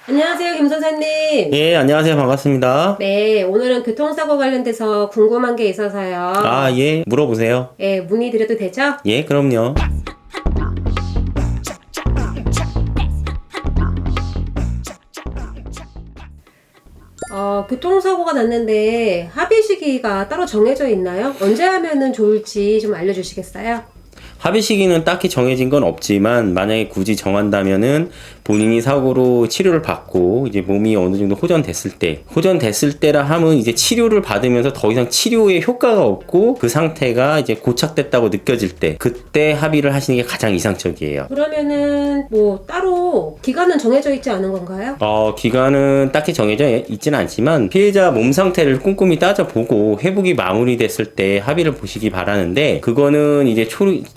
안녕하세요, 김 선생님. 예, 안녕하세요. 반갑습니다. 네, 오늘은 교통사고 관련돼서 궁금한 게 있어서요. 아, 예, 물어보세요. 예, 문의드려도 되죠? 예, 그럼요. 교통사고가 났는데 합의 시기가 따로 정해져 있나요? 언제 하면은 좋을지 좀 알려주시겠어요? 합의 시기는 딱히 정해진 건 없지만 만약에 굳이 정한다면은 본인이 사고로 치료를 받고 이제 몸이 어느 정도 호전됐을 때라 하면 이제 치료를 받으면서 더 이상 치료에 효과가 없고 그 상태가 이제 고착됐다고 느껴질 때 그때 합의를 하시는 게 가장 이상적이에요. 그러면은 뭐 따로 기간은 정해져 있지 않은 건가요? 기간은 딱히 정해져 있지는 않지만 피해자 몸 상태를 꼼꼼히 따져보고 회복이 마무리됐을 때 합의를 보시기 바라는데 그거는 이제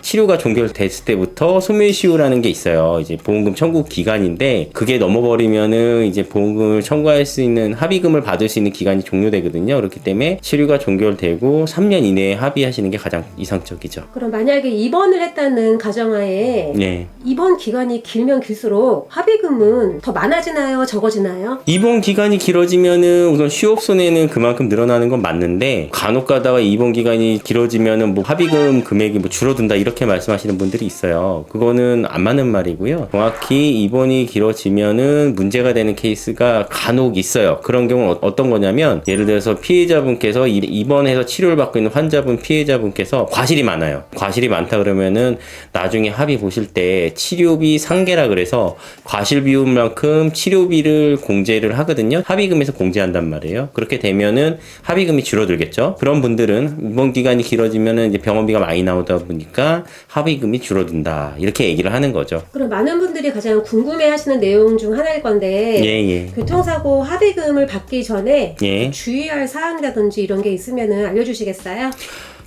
치료가 종결됐을 때부터 소멸시효라는 게 있어요. 이제 보험금 청구 기간인데 그게 넘어버리면은 이제 보험금을 청구할 수 있는 합의금을 받을 수 있는 기간이 종료되거든요. 그렇기 때문에 치료가 종결되고 3년 이내에 합의하시는 게 가장 이상적이죠. 그럼 만약에 입원을 했다는 가정하에 네. 입원 기간이 길면 길수록 합의금은 더 많아지나요? 적어지나요? 입원 기간이 길어지면은 우선 휴업 손해는 그만큼 늘어나는 건 맞는데 간혹 가다가 입원 기간이 길어지면은 뭐 합의금 금액이 뭐 줄어든다 이렇게 말씀하시는 분들이 있어요. 그거는 안 맞는 말이고요. 정확히 입원이 길어지면은 문제가 되는 케이스가 간혹 있어요. 그런 경우는 어떤 거냐면 예를 들어서 피해자분께서 입원해서 치료를 받고 있는 환자분 피해자분께서 과실이 많아요. 과실이 많다 그러면은 나중에 합의 보실 때 치료비 상계라 그래서 과실 비율만큼 치료비를 공제를 하거든요. 합의금에서 공제한단 말이에요. 그렇게 되면은 합의금이 줄어들겠죠. 그런 분들은 입원 기간이 길어지면은 이제 병원비가 많이 나오다 보니까 합의금이 줄어든다. 이렇게 얘기를 하는 거죠. 그럼 많은 분들이 가장 궁금해하시는 내용 중 하나일 건데 예. 교통사고 합의금을 받기 전에 예. 주의할 사항이라든지 이런 게 있으면 알려주시겠어요?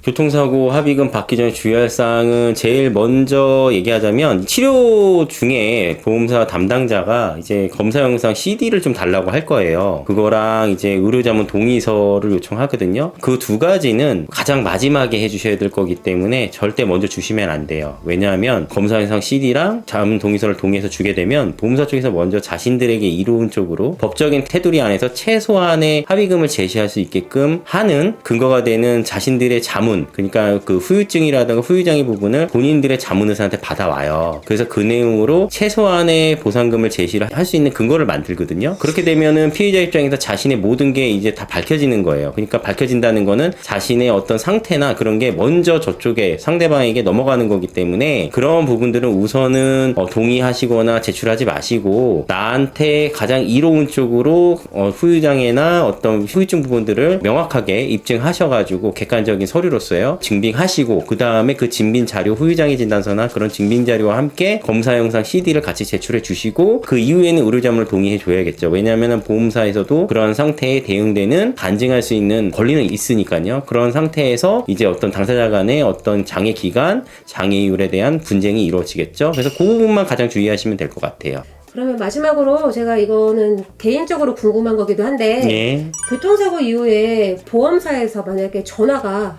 교통사고 합의금 받기 전에 주의할 사항은 제일 먼저 얘기하자면 치료 중에 보험사 담당자가 이제 검사 영상 CD를 좀 달라고 할 거예요. 그거랑 이제 의료자문 동의서를 요청하거든요. 그 두 가지는 가장 마지막에 해주셔야 될 거기 때문에 절대 먼저 주시면 안 돼요. 왜냐하면 검사 영상 CD랑 자문 동의서를 동의해서 주게 되면 보험사 쪽에서 먼저 자신들에게 이로운 쪽으로 법적인 테두리 안에서 최소한의 합의금을 제시할 수 있게끔 하는 근거가 되는 자신들의 자문 그러니까 그 후유증이라든가 후유장애 부분을 본인들의 자문의사한테 받아와요. 그래서 그 내용으로 최소한의 보상금을 제시를 할 수 있는 근거를 만들거든요. 그렇게 되면은 피해자 입장에서 자신의 모든 게 이제 다 밝혀지는 거예요. 그러니까 밝혀진다는 거는 자신의 어떤 상태나 그런 게 먼저 저쪽에 상대방에게 넘어가는 거기 때문에 그런 부분들은 우선은 동의하시거나 제출하지 마시고 나한테 가장 이로운 쪽으로 후유장애나 어떤 후유증 부분들을 명확하게 입증하셔가지고 객관적인 서류로서요 증빙하시고 그 다음에 그 증빙 자료 후유장애 진단서나 그런 증빙 자료와 함께 검사 영상 CD를 같이 제출해 주시고 그 이후에는 의료자문을 동의해 줘야겠죠. 왜냐하면 보험사에서도 그런 상태에 대응되는 간증할 수 있는 권리는 있으니까요. 그런 상태에서 이제 어떤 당사자 간의 어떤 장애 기간, 장애율에 대한 분쟁이 이루어지겠죠. 그래서 그 부분만 가장 주의하시면 될 것 같아요. 그러면 마지막으로 제가 이거는 개인적으로 궁금한 거기도 한데 예. 교통사고 이후에 보험사에서 만약에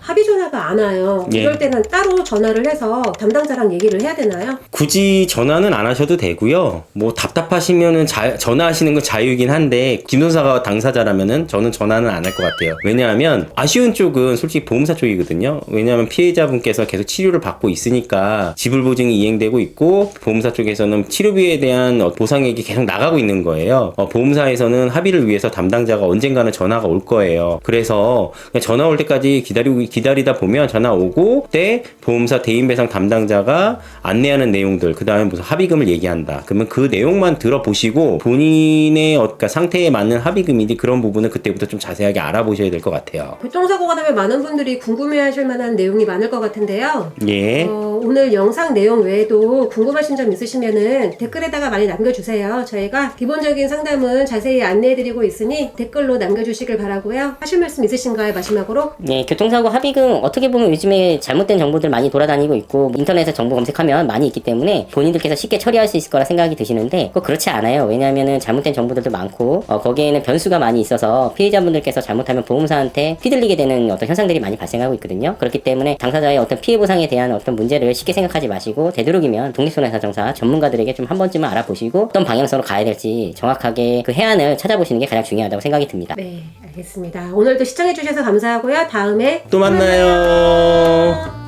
합의 전화가 안 와요. 예. 이럴 때는 따로 전화를 해서 담당자랑 얘기를 해야 되나요? 굳이 전화는 안 하셔도 되고요. 뭐 답답하시면은 전화하시는 건 자유이긴 한데 김선사가 당사자라면은 저는 전화는 안 할 것 같아요. 왜냐하면 아쉬운 쪽은 솔직히 보험사 쪽이거든요. 왜냐하면 피해자분께서 계속 치료를 받고 있으니까 지불보증이 이행되고 있고 보험사 쪽에서는 치료비에 대한 보상액이 계속 나가고 있는 거예요. 보험사에서는 합의를 위해서 담당자가 언젠가는 전화가 올 거예요. 그래서 전화 올 때까지 기다리다 보면 전화 오고 그때 보험사 대인배상 담당자가 안내하는 내용들 그 다음에 무슨 합의금을 얘기한다. 그러면 그 내용만 들어보시고 본인의 그러니까 상태에 맞는 합의금인지 그런 부분은 그때부터 좀 자세하게 알아보셔야 될 것 같아요. 교통사고가 나면 많은 분들이 궁금해하실 만한 내용이 많을 것 같은데요. 예. 오늘 영상 내용 외에도 궁금하신 점 있으시면은 댓글에다가 많이 남겨주세요. 저희가 기본적인 상담은 자세히 안내해드리고 있으니 댓글로 남겨주시길 바라고요. 하실 말씀 있으신가요? 마지막으로? 네, 교통사고 합의금 어떻게 보면 요즘에 잘못된 정보들 많이 돌아다니고 있고 인터넷에 정보 검색하면 많이 있기 때문에 본인들께서 쉽게 처리할 수 있을 거라 생각이 드시는데 꼭 그렇지 않아요. 왜냐하면은 잘못된 정보들도 많고 거기에는 변수가 많이 있어서 피해자분들께서 잘못하면 보험사한테 휘둘리게 되는 어떤 현상들이 많이 발생하고 있거든요. 그렇기 때문에 당사자의 어떤 피해 보상에 대한 어떤 문제를 쉽게 생각하지 마시고 되도록이면 독립손해사정사 전문가들에게 좀 한 번쯤은 알아보시고 않고 어떤 방향성으로 가야 될지 정확하게 그 해안을 찾아보시는 게 가장 중요하다고 생각이 듭니다. 네, 알겠습니다. 오늘도 시청해주셔서 감사하고요. 다음에 또 만나요.